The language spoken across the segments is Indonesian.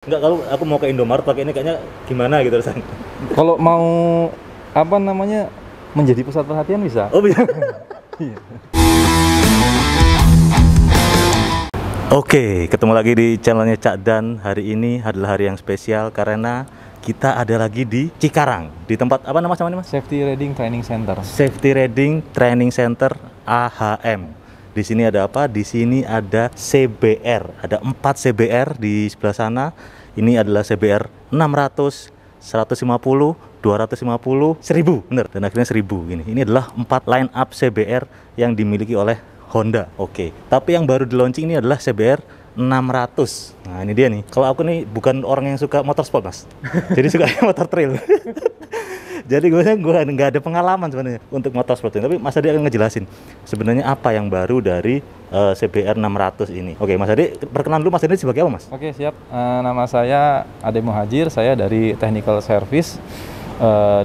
Enggak, kalau aku mau ke Indomaret pakai ini kayaknya gimana gitu San. Kalau mau apa namanya menjadi pusat perhatian bisa. Oh bisa. Iya. Oke, ketemu lagi di channelnya Cak Dan. Hari ini adalah hari yang spesial karena kita ada lagi di Cikarang, di tempat apa namanya Mas? Safety Riding Training Center. Safety Riding Training Center AHM. Di sini ada apa? Di sini ada CBR. Ada 4 CBR di sebelah sana. Ini adalah CBR 600, 150, 250, 1000, bener. Dan akhirnya 1000 gini. Ini adalah 4 line up CBR yang dimiliki oleh Honda. Oke. Tapi yang baru di launching ini adalah CBR 600. Nah, ini dia nih. Kalau aku nih bukan orang yang suka motorsport, Mas. Jadi suka motor trail. Jadi gue nggak ada pengalaman sebenarnya untuk motorsport ini. Tapi Mas Adi akan ngejelasin sebenarnya apa yang baru dari CBR 600 ini. Oke, Mas Adi, perkenalan dulu Mas Adi sebagai apa, Mas? Oke, siap. Nama saya Ade Muhajir. Saya dari Technical Service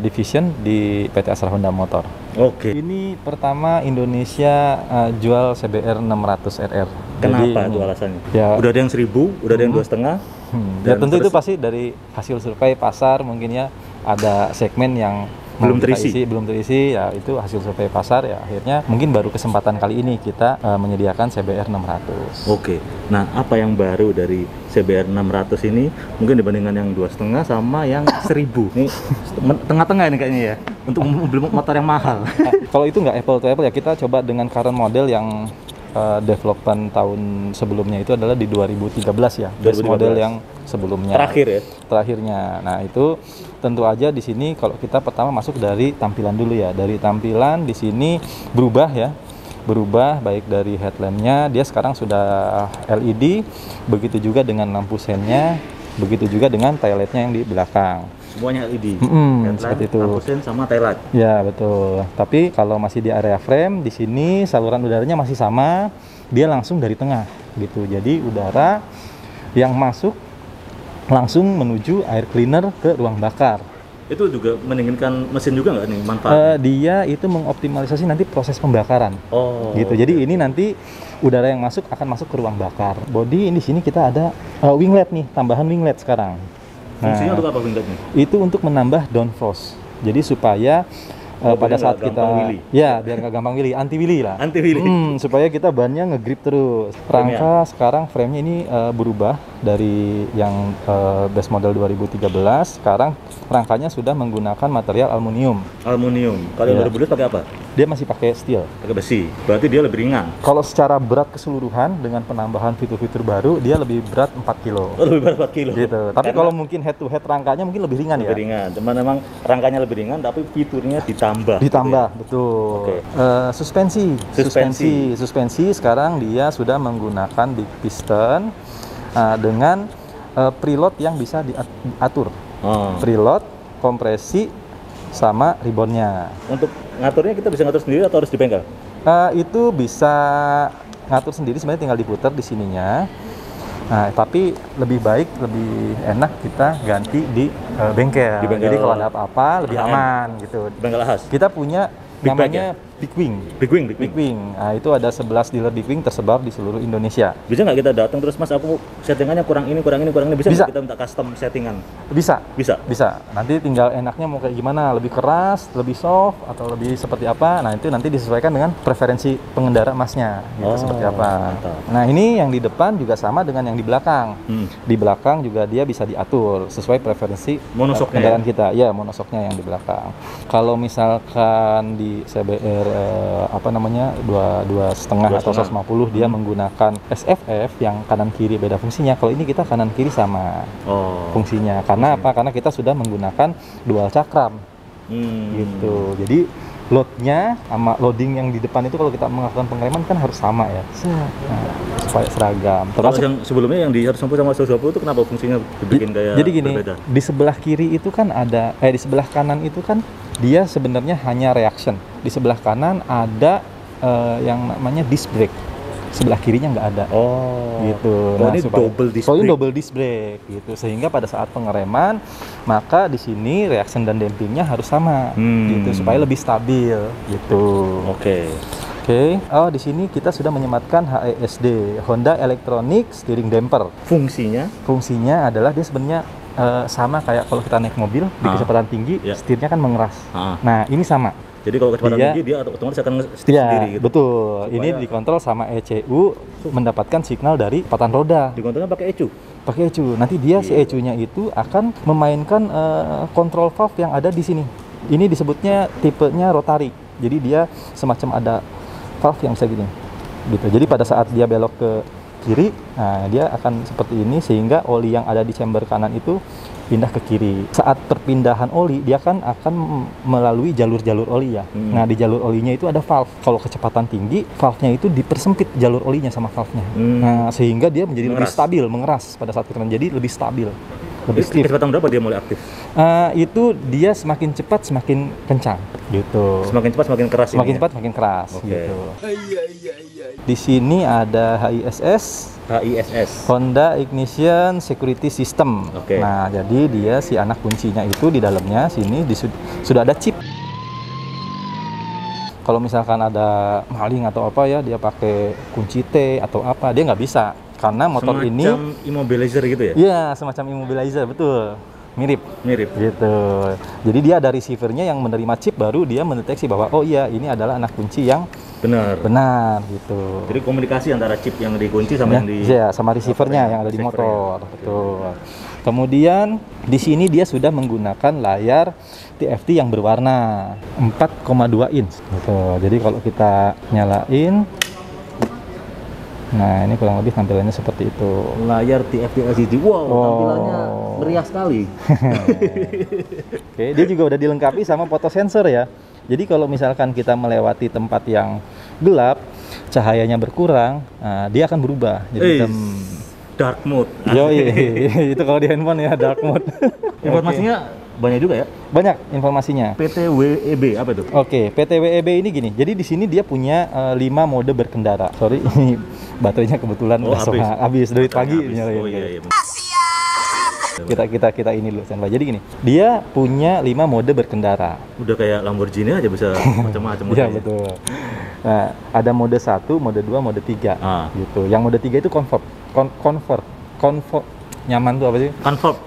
Division di PT Astra Honda Motor. Oke. Ini pertama Indonesia jual CBR 600 RR. Kenapa Jadi, itu alasannya? Ya, udah ada yang 1000, udah ada yang 2,5. ya tentu itu pasti dari hasil survei pasar, mungkin ya ada segmen yang belum kita terisi. belum terisi, ya itu hasil survei pasar, ya akhirnya mungkin baru kesempatan kali ini kita menyediakan CBR 600. Oke. Nah, apa yang baru dari CBR 600 ini mungkin dibandingkan yang 2,5 sama yang 1000? Ini tengah-tengah ini kayaknya ya. Untuk mobil motor yang mahal. Kalau itu nggak apple to apple ya, kita coba dengan current model yang development tahun sebelumnya itu adalah di 2013 ya, base 2013. model yang sebelumnya. Terakhir ya? Terakhirnya. Nah, itu tentu aja di sini kalau kita pertama masuk dari tampilan dulu ya. Dari tampilan di sini berubah ya. Berubah baik dari headlampnya, dia sekarang sudah LED, begitu juga dengan lampu sennya, begitu juga dengan taillightnya yang di belakang. Semuanya LED. Seperti itu. Lampu sen sama taillight. Ya, betul. Tapi kalau masih di area frame, di sini saluran udaranya masih sama, dia langsung dari tengah gitu. Jadi udara yang masuk langsung menuju air cleaner ke ruang bakar. Itu juga mendinginkan mesin juga nggak nih manfaatnya? Dia itu mengoptimalisasi nanti proses pembakaran. Oh. Gitu. Jadi ini nanti udara yang masuk akan masuk ke ruang bakar. Body ini di sini kita ada winglet nih, tambahan winglet sekarang. Fungsinya untuk apa wingletnya? Itu untuk menambah downforce. Jadi supaya pada saat kita biar nggak gampang willy, anti willy lah. Anti willy. Supaya kita bannya ngegrip terus. Rangka sekarang frame-nya ini berubah dari yang base model 2013. Sekarang rangkanya sudah menggunakan material aluminium. Aluminium. Kalau yang 2012 pakai apa? Dia masih pakai steel. Pakai besi. Berarti dia lebih ringan. Kalau secara berat keseluruhan dengan penambahan fitur-fitur baru, dia lebih berat 4 kilo. Oh, lebih berat 4 kilo. Gitu. Tapi kalau mungkin head to head rangkanya mungkin lebih ringan ya. Lebih ringan. Cuman memang rangkanya lebih ringan tapi fiturnya ditambah. Ditambah, betul. Oke. Suspensi sekarang dia sudah menggunakan big piston dengan preload yang bisa diatur. Preload, kompresi, sama ribonnya. Untuk ngaturnya kita bisa ngatur sendiri atau harus di bengkel? Itu bisa ngatur sendiri, sebenarnya tinggal diputar di sininya. Nah, tapi lebih baik, lebih enak kita ganti di bengkel. Jadi kalau ada apa-apa lebih aman gitu. Bengkel khas. Kita punya namanya Big Wing. Big Wing. Nah, itu ada 11 dealer Big Wing tersebar di seluruh Indonesia. Bisa nggak kita datang terus, Mas, aku settingannya kurang ini, bisa nggak kita minta custom settingan? Bisa. Bisa. Nanti tinggal enaknya mau kayak gimana, lebih keras, lebih soft, atau lebih seperti apa. Nah, itu nanti disesuaikan dengan preferensi pengendara Masnya, gitu, seperti apa. Mantap. Nah, ini yang di depan juga sama dengan yang di belakang. Di belakang juga dia bisa diatur sesuai preferensi monosoknya kendaraan kita. Ya, monosoknya yang di belakang. Kalau misalkan di CBR dua setengah atau 150 dia menggunakan SFF yang kanan kiri beda fungsinya. Kalau ini kita kanan kiri sama fungsinya. Karena apa? Karena kita sudah menggunakan dual cakram. Gitu. Jadi loadnya sama loading yang di depan itu kalau kita melakukan pengereman kan harus sama ya. Supaya seragam. Termasuk yang sebelumnya yang di 150 sama 120 itu kenapa fungsinya dibikin kayak jadi gini, berbeda? Di sebelah kiri itu kan ada di sebelah kanan itu kan dia sebenarnya hanya reaction. Di sebelah kanan ada yang namanya disc brake. Sebelah kirinya nggak ada. Gitu. Ini double disc brake gitu. Sehingga pada saat pengereman maka di sini reaction dan dampingnya harus sama gitu supaya lebih stabil gitu. Oke. Oke. Oh, di sini kita sudah menyematkan HESD, Honda Electronic Steering Damper. Fungsinya adalah dia sebenarnya sama kayak kalau kita naik mobil di kecepatan tinggi, setirnya kan mengeras. Nah, ini sama. Jadi kalau kecepatan tinggi dia otomatis akan setir sendiri gitu. Betul. Ini dikontrol sama ECU mendapatkan signal dari kecepatan roda. Dikontrolnya pakai ECU. Pakai ECU. Nanti dia si ECU-nya itu akan memainkan kontrol valve yang ada di sini. Ini disebutnya tipenya rotary. Jadi dia semacam ada valve yang bisa gini. Gitu. Jadi pada saat dia belok ke kiri, nah dia akan seperti ini sehingga oli yang ada di chamber kanan itu pindah ke kiri. Saat perpindahan oli, dia kan akan melalui jalur-jalur oli ya. Nah, di jalur olinya itu ada valve. Kalau kecepatan tinggi, valve-nya itu dipersempit jalur olinya sama valve-nya. Nah, sehingga dia menjadi lebih stabil, mengeras pada saat kecepatan. Jadi lebih stabil. Lebih stiff. Kecepatan berapa dia mulai aktif? Itu dia semakin cepat semakin kencang gitu. Semakin cepat semakin keras. Semakin cepat semakin keras gitu. Di sini ada HISS, Honda Ignition Security System. Nah, jadi dia si anak kuncinya itu di dalamnya sini sudah ada chip. Kalau misalkan ada maling atau apa ya, dia pakai kunci T atau apa, dia nggak bisa. Karena motor semacam ini immobilizer gitu ya? Iya, semacam immobilizer, betul. Mirip gitu. Jadi dia ada receivernya yang menerima chip, baru dia mendeteksi bahwa oh iya ini adalah anak kunci yang benar gitu. Jadi komunikasi antara chip yang dikunci sama yang di sama receivernya yang ada di motor. Betul. Kemudian di sini dia sudah menggunakan layar TFT yang berwarna 4,2 inch gitu. Jadi kalau kita nyalain, nah ini kurang lebih tampilannya seperti itu. Layar TFT LCD. Wow, tampilannya meriah sekali. Oke, dia juga udah dilengkapi sama fotosensor ya. Jadi kalau misalkan kita melewati tempat yang gelap, cahayanya berkurang, dia akan berubah jadi dark mode. Itu kalau di handphone ya, dark mode. Informasinya banyak juga ya? Banyak informasinya. PTWEB apa itu? Oke, PTWEB ini gini. Jadi di sini dia punya 5 mode berkendara. Sorry, ini baterainya kebetulan udah habis dari pagi nyalain. Kita ini dulu standby. Jadi gini, dia punya 5 mode berkendara. Udah kayak Lamborghini aja bisa macam-macam. Iya, betul. Nah, ada mode 1, mode 2, mode 3 gitu. Yang mode 3 itu comfort. Nyaman tuh apa sih? Comfort.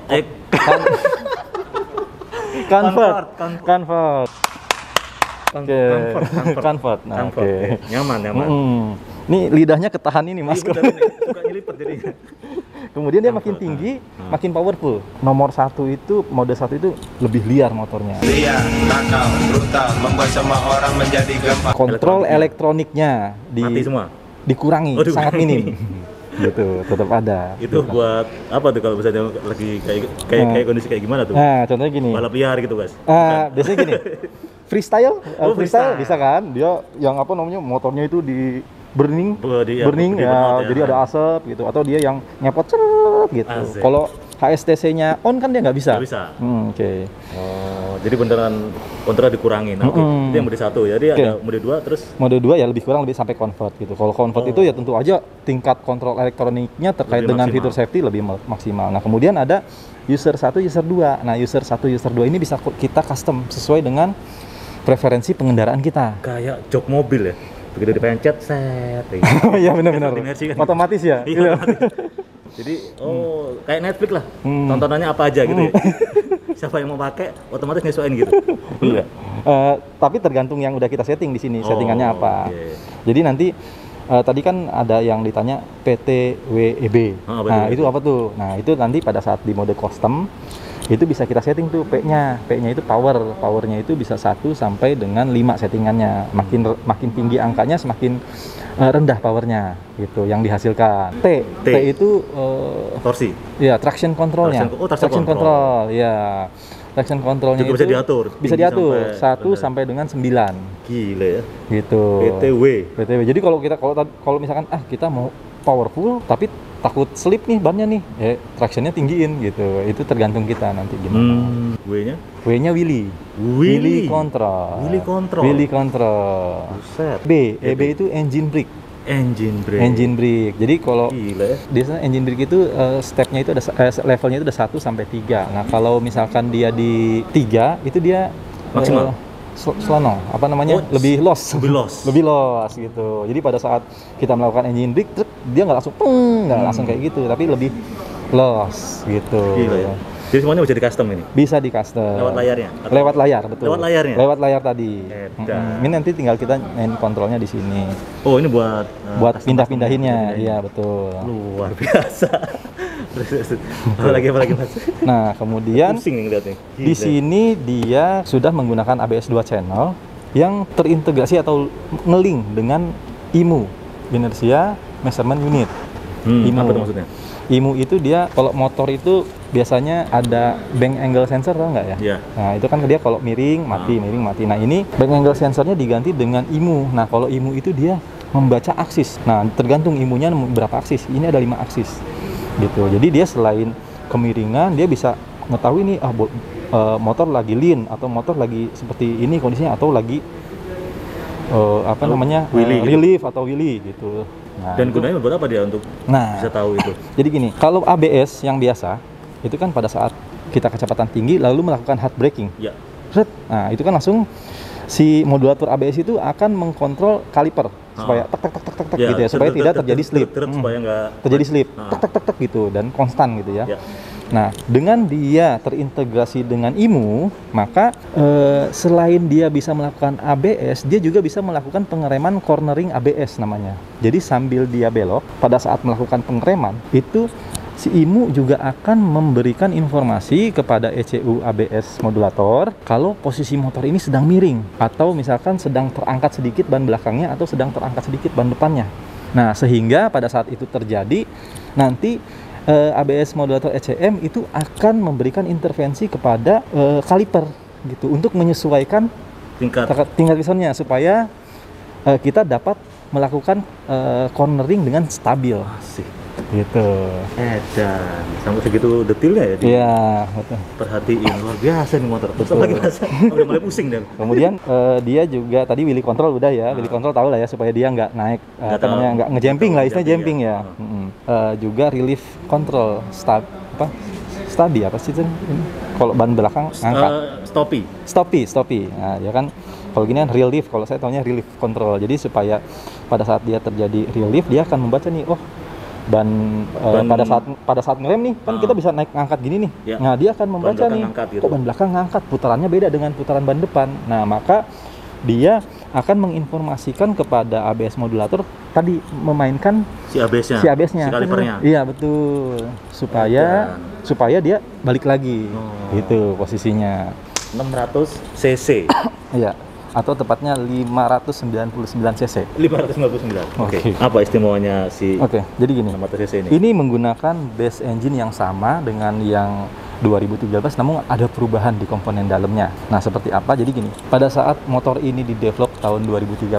Comfort. Nah, oke. Nyaman. Nih lidahnya ketahan ini, Mas. Suka nyelipet jadi. Kemudian dia makin tinggi, makin powerful. Nomor 1 itu, mode 1 itu lebih liar motornya. Liar, nakal, brutal, membuat semua orang menjadi gempa. Kontrol elektroniknya mati semua. Dikurangi, sangat minim. Gitu, tetap ada. Itu gitu. Buat apa tuh kalau misalnya lagi kayak kondisi kayak gimana tuh? Nah, contohnya gini. Balap liar gitu, Guys. Biasanya gini. Freestyle bisa kan? Dia yang apa namanya, motornya itu di burning ya, jadi ada asap gitu, atau dia yang nyepot ceret gitu. Kalau HSTC-nya on kan dia nggak bisa. Oke. Oh, jadi beneran kontrol dikurangin. Itu yang mode 1 ya. Jadi ada mode 2 terus. Mode 2 ya lebih kurang sampai comfort gitu. Kalau comfort itu ya tentu aja tingkat kontrol elektroniknya terkait lebih dengan fitur safety lebih maksimal. Nah, kemudian ada user 1, user 2. Nah, user 1, user 2 ini bisa kita custom sesuai dengan preferensi pengendaraan kita. Kayak jok mobil ya. Begitu dipencet set. Iya benar-benar. Otomatis ya. Iya. Jadi kayak Netflix lah. Tontonannya apa aja gitu ya. Siapa yang mau pakai otomatis nyesuaiin gitu. Iya. Tapi tergantung yang udah kita setting di sini, settingannya apa. Jadi nanti tadi kan ada yang ditanya PTWEB. Nah, itu apa tuh? Nah, itu nanti pada saat di mode custom itu bisa kita setting tuh P-nya itu powernya itu bisa 1 sampai dengan 5 settingannya. Makin tinggi angkanya semakin rendah powernya gitu yang dihasilkan. T itu torsi. Ya, traction controlnya. Traction control. Ya. Traction controlnya itu bisa diatur 1 sampai dengan 9. Gila ya. Gitu. PTW. Jadi kalau misalkan kita mau powerful tapi takut slip nih bannya nih, tractionnya tinggiin gitu. Itu tergantung kita nanti gimana. W-nya Willy control. Buset. EB itu engine brake. Jadi kalau biasanya engine brake itu stepnya itu ada levelnya itu ada 1 sampai 3. Nah, kalau misalkan dia di 3 itu dia maksimal selonong, apa namanya, Oh, lebih los, lebih los. lebih los gitu. Jadi pada saat kita melakukan engine brake, truk, dia nggak langsung peng, nggak langsung kayak gitu, tapi lebih los gitu. Gila ya. Jadi semuanya bisa di custom ini. Bisa di custom. Lewat layarnya? Atau- Lewat layar, betul. Lewat layarnya? Lewat layar tadi. Edan. Ini nanti tinggal kita main kontrolnya di sini. Oh, ini buat Buat custom- pindah-pindahinnya. pindah-pindahin. Iya, betul. Luar biasa. Apalagi Mas? Nah, kemudian Pusing nih ngeliatnya. di Gila. sini dia sudah menggunakan ABS 2 channel yang terintegrasi atau ngeling dengan IMU, Inertia Measurement Unit. IMU. Apa itu maksudnya? IMU itu dia kalau motor itu biasanya ada bank angle sensor, tau nggak ya? Iya. Nah itu kan dia kalau miring mati, miring mati. Nah ini bank angle sensornya diganti dengan IMU. Nah kalau IMU itu dia membaca aksis. Nah tergantung IMU-nya berapa aksis. Ini ada 5 aksis, gitu. Jadi dia selain kemiringan dia bisa mengetahui nih motor lagi lean atau motor lagi seperti ini kondisinya atau lagi wheelie gitu. relief atau wheelie gitu. Nah, Dan gunanya buat apa dia untuk bisa tahu itu? jadi gini, kalau ABS yang biasa itu kan pada saat kita kecepatan tinggi lalu melakukan hard braking. Ya. Nah, itu kan langsung si modulator ABS itu akan mengkontrol kaliper supaya tek tek tek tek tek tek gitu ya, supaya tidak terjadi slip. Supaya nggak Terjadi slip. Ah. Tek tek tek tek gitu dan konstan gitu ya. Ya. Nah, dengan dia terintegrasi dengan IMU, maka selain dia bisa melakukan ABS, dia juga bisa melakukan pengereman cornering ABS namanya. Jadi sambil dia belok, pada saat melakukan pengereman, itu si IMU juga akan memberikan informasi kepada ECU ABS modulator kalau posisi motor ini sedang miring, atau misalkan sedang terangkat sedikit ban belakangnya, atau sedang terangkat sedikit ban depannya. Nah, sehingga pada saat itu terjadi, nanti ABS modulator ECM itu akan memberikan intervensi kepada kaliper gitu untuk menyesuaikan tingkat pistonnya supaya kita dapat melakukan cornering dengan stabil. Asik. Gitu. Edan. Sampai segitu detailnya ya? Iya, betul. Perhatiin, luar biasa nih motor. Terus lagi masa udah mulai pusing dan. Kemudian dia juga tadi wheelie control udah ya, wheelie control tahu lah ya supaya dia nggak naik, namanya nggak ngejamping lah, istilahnya jamping ya. Juga relief control, stabi apa sih itu? Kalau ban belakang ngangkat. Stoppy. Nah, ya kan kalau gini kan relief, kalau saya taunya relief control. Jadi supaya pada saat dia terjadi relief, dia akan membaca nih, ban pada saat ngerem nih kan kita bisa naik ngangkat gini nih. Ya. Nah, dia akan membaca nih, gitu. kok ban belakang ngangkat, putarannya beda dengan putaran ban depan. Nah, maka dia akan menginformasikan kepada ABS modulator tadi memainkan si ABS-nya. Si kalipernya. Iya, betul. Supaya dia balik lagi. Gitu posisinya. 600 cc. Iya. Atau tepatnya 599 cc. 599. Oke. Oke. Apa istimewanya si Jadi gini. 600 cc ini? Ini menggunakan base engine yang sama dengan yang 2013, namun ada perubahan di komponen dalamnya. Nah, seperti apa? Jadi gini, pada saat motor ini di-develop tahun 2013,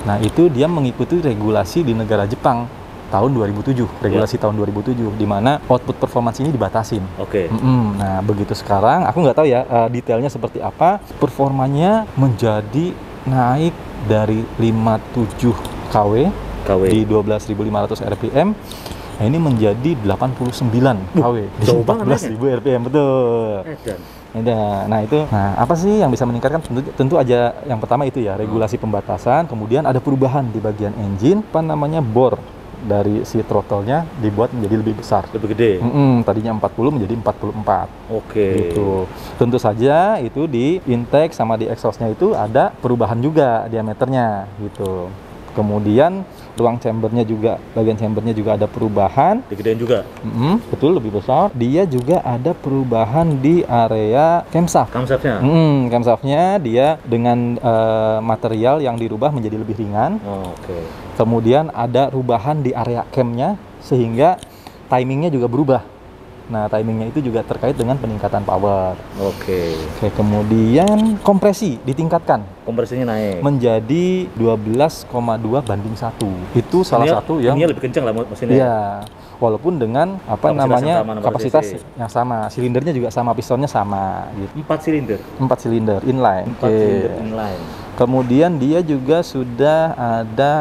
nah itu dia mengikuti regulasi di negara Jepang tahun 2007, regulasi tahun 2007, di mana output performance ini dibatasin. Oke. Nah, begitu sekarang, aku nggak tahu ya detailnya seperti apa, performanya menjadi naik dari 57 kW di 12.500 RPM. Nah, ini menjadi 89 kW di 14.000 RPM, betul. Nah, itu. Nah, apa sih yang bisa meningkatkan? Tentu aja yang pertama itu ya, regulasi pembatasan, kemudian ada perubahan di bagian engine, bor dari si throttle-nya dibuat menjadi lebih besar. Lebih gede. Tadinya 40 menjadi 44. Oke. Gitu. Tentu saja itu di intake sama di exhaust-nya itu ada perubahan juga diameternya gitu. Kemudian ruang chambernya juga, bagian chambernya juga ada perubahan. Digedein juga? Betul, lebih besar. Dia juga ada perubahan di area camshaft. Camshaftnya dia dengan material yang dirubah menjadi lebih ringan. Oke. Kemudian ada perubahan di area camnya sehingga timingnya juga berubah. Nah, timingnya itu juga terkait dengan peningkatan power. Oke. Kemudian kompresi ditingkatkan. Kompresinya naik menjadi 12,2 banding 1. Itu salah satu yang ini lebih kencang lah mesinnya. Iya. Walaupun dengan kapasitas yang sama, silindernya juga sama, pistonnya sama gitu. 4 silinder. 4 silinder inline. 4 silinder inline. Kemudian dia juga sudah ada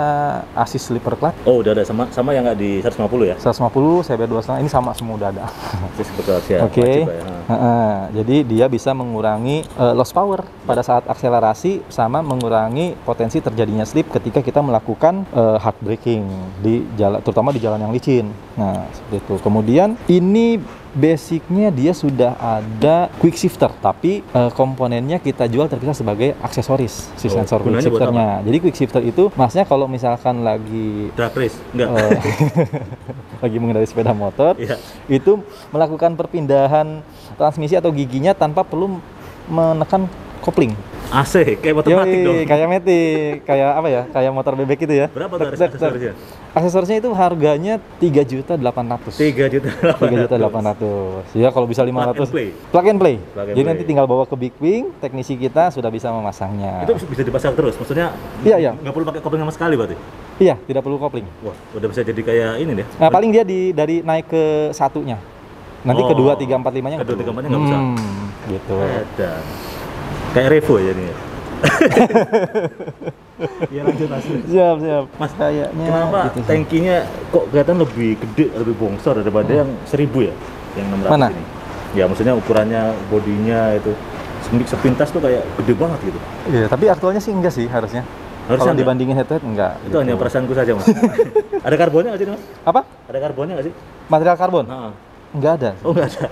assist slipper clutch. Oh, udah ada sama yang nggak di 150 ya? 150, CBR 2,5 ini sama semua udah ada. Betul ya. Oke. Wajib ya. Jadi dia bisa mengurangi loss power pada saat akselerasi sama mengurangi potensi terjadinya slip ketika kita melakukan hard braking di jalan, terutama di jalan yang licin. Nah, seperti itu. Kemudian ini basicnya dia sudah ada quick shifter, tapi komponennya kita jual terpisah sebagai aksesoris si sensor quick shifternya. Jadi quick shifter itu maksudnya kalau misalkan lagi drag race, enggak? Lagi mengendarai sepeda motor, itu melakukan perpindahan transmisi atau giginya tanpa perlu menekan kopling. AC, kayak motor matic dong. Kayak matic, kayak apa ya? Kayak motor bebek gitu ya. Berapa tuh aksesorisnya? Aksesorisnya itu harganya 3.800.000. 3.800.000. Ya kalau bisa 500. Plug and play. Jadi nanti tinggal bawa ke Big Wing, teknisi kita sudah bisa memasangnya. Itu bisa dipasang terus, maksudnya? Iya. Nggak perlu pakai kopling sama sekali berarti? Iya, tidak perlu kopling. Wah, udah bisa jadi kayak ini deh. Nah, paling dia dari naik ke satunya. Nanti kedua, 3, 4, 5-nya kedua, 3, 4-nya nggak bisa. Gitu. Kayak Revo ya ini ya. Ya lanjut Mas. Siap. Mas, kayaknya kenapa gitu tangkinya kok kelihatan lebih gede, lebih bongsor daripada yang 1000 ya? Yang 600 Mana? ini. Ya maksudnya ukurannya, bodinya itu sepintas tuh kayak gede banget gitu. Iya, tapi aktualnya sih enggak sih harusnya. Kalau dibandingin head to head enggak. Itu hanya perasaanku saja, Mas. Ada karbonnya nggak sih, Mas? Apa? Ada karbonnya nggak sih? Material karbon? Enggak ada. Oh, nggak ada.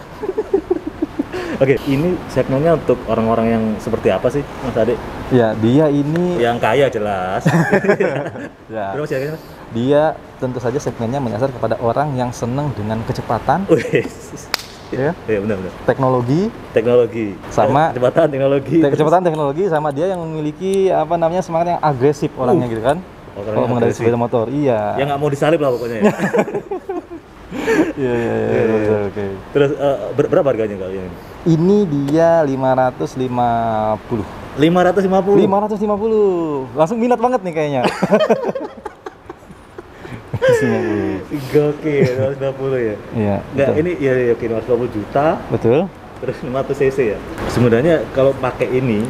Oke, ini segmennya untuk orang-orang yang seperti apa sih, Mas Ade? Ya, dia ini yang kaya jelas. Ya. Terus ya, Mas? Dia tentu saja segmennya menyasar kepada orang yang senang dengan kecepatan. Ya, benar. Teknologi. Sama kecepatan teknologi sama dia yang memiliki semangat yang agresif orangnya gitu kan. Kalau mengendarai sepeda motor, iya. Yang nggak mau disalip lah pokoknya ya. Iya. Oke. Terus berapa harganya kali ini? Ini dia 550. 550. Langsung minat banget nih kayaknya. Gokil, 150 ya? Iya. Enggak, ini ya oke 250 juta. Betul. Terus 500 cc ya. Sebenarnya kalau pakai ini,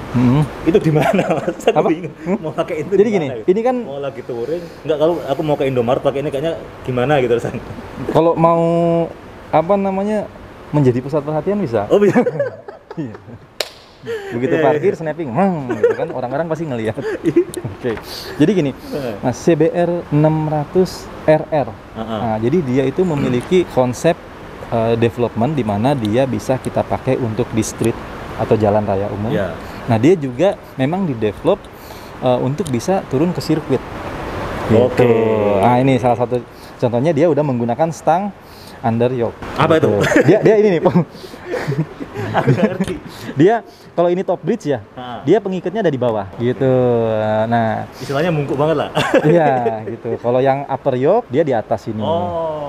itu di mana, Mas? Aku bingung. Mau pakai itu. Jadi gini, gitu? ini kan mau lagi touring. Enggak, kalau aku mau ke Indomaret pakai ini kayaknya gimana gitu rasanya. Kalau mau menjadi pusat perhatian bisa. Oh, bisa. Iya. Begitu parkir snapping, gitu kan orang-orang pasti ngelihat. Oke. Jadi gini, Mas, CBR 600 RR. Nah, jadi dia itu memiliki konsep development di mana dia bisa kita pakai untuk di street atau jalan raya umum. Nah, dia juga memang di-develop untuk bisa turun ke sirkuit. Gitu. Nah, ini salah satu contohnya, dia udah menggunakan stang under yoke. Apa gitu. itu? Dia ini nih. Aku ngerti. Dia kalau ini top bridge ya, dia pengikatnya ada di bawah gitu. Nah, istilahnya mungkuk banget lah. Iya, gitu. Kalau yang upper yoke dia di atas ini.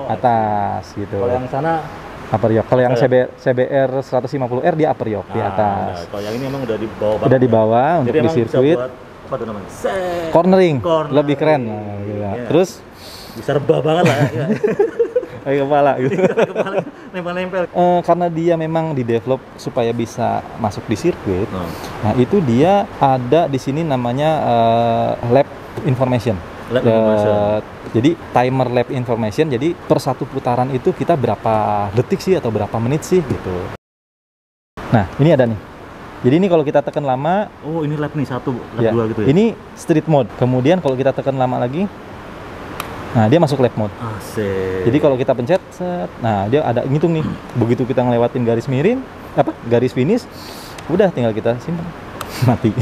Atas gitu. Kalau yang sana upper yoke. Kalau yang CBR 150R dia upper yoke di atas. Kalau yang ini emang udah di bawah banget. Udah di bawah untuk di sirkuit. Apa tuh namanya? Cornering. Lebih keren. Nah, gitu. Terus bisa rebah banget lah ya. Kayak kepala gitu. Nempel-nempel. Karena dia memang di-develop supaya bisa masuk di sirkuit. Nah, itu dia ada di sini namanya lap information. Jadi timer lap information. Jadi per satu putaran itu kita berapa detik sih atau berapa menit sih gitu. Nah, ini ada nih. Jadi ini kalau kita tekan lama, ini lap nih 1, lap 2 gitu ya. Ini street mode. Kemudian kalau kita tekan lama lagi, nah dia masuk lap mode. Asik. Jadi kalau kita pencet, nah dia ada ngitung nih. Begitu kita ngelewatin garis miring, garis finish, udah tinggal kita simpan. Mati.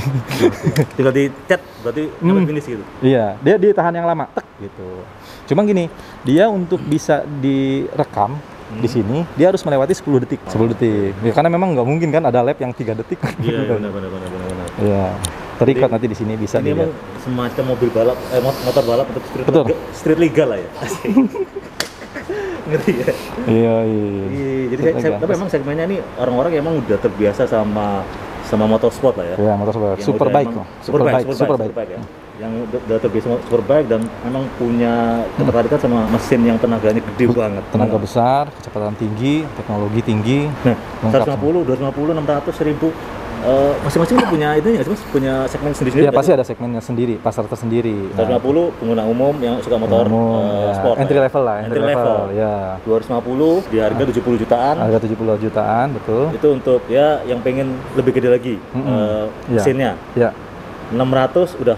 Tinggal dicet, berarti sampai finish gitu. Iya, dia ditahan yang lama, tek gitu. Cuma gini, dia untuk bisa direkam di sini, dia harus melewati 10 detik. 10 detik. Ya, karena memang nggak mungkin kan ada lap yang 3 detik. Iya, benar. Iya. Terikat nanti di sini bisa ini dilihat. Emang semacam mobil balap, motor balap untuk street legal lah ya. Ngerti ya? Iya. Jadi tapi memang segmennya ini orang-orang yang emang udah terbiasa sama motorsport lah ya. Iya, motorsport. Superbike ya. Yang udah terbiasa superbike dan memang punya ketertarikan sama mesin yang tenaganya gede banget. Tenaga besar, kecepatan tinggi, teknologi tinggi. Nah, 150, 250, 600, 1000 Masing-masing tuh punya itu nggak sih Mas? Punya segmen sendiri-sendiri Ya nggak pasti sih? ada segmennya sendiri, pasar tersendiri. 150 pengguna umum yang suka motor ya. sport. Entry level lah, Entry level. ya. 250 di harga 70 jutaan. Harga 70 jutaan, betul. Itu untuk ya yang pengen lebih gede lagi Iya. mesinnya. Ya. 600 udah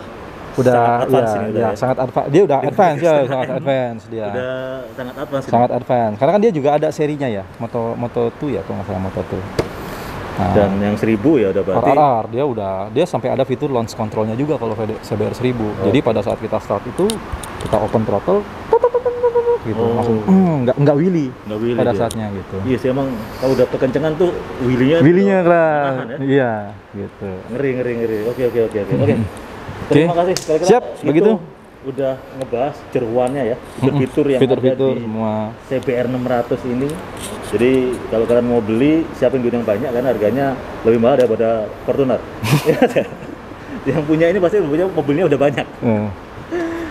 sangat advance ini udah ya, ya. sangat advance. Dia udah advance ya, sangat advance dia. Udah sangat advance ini. Sangat advance. Karena kan dia juga ada serinya ya, Moto2 ya kalau nggak salah Moto2. Nah, Dan yang 1000 ya udah berarti RRR dia sampai ada fitur launch controlnya juga kalau CBR 1000. Jadi pada saat kita start itu kita open throttle gitu langsung nggak wheelie nggak wheelie pada dia. saatnya gitu. Iya sih emang kalau udah kekencengan tuh wheelie-nya Keras. ya. Iya, gitu. Ngeri. Oke. Terima kasih sekali Siap, begitu. Udah ngebahas jeruannya ya, fitur-fitur yang Fitur-fitur ada di semua. CBR 600 ini. Jadi kalau kalian mau beli, siapin duit yang banyak karena harganya lebih mahal daripada Fortuner. Yang punya ini pasti punya mobilnya udah banyak.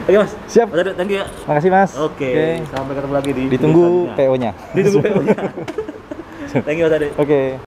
Oke Mas. Siap. Mas Ade, thank you ya. Makasih Mas. Oke. Sampai ketemu lagi di Ditunggu video selanjutnya. PO-nya. Ditunggu PO-nya. Thank you Mas Ade. Oke.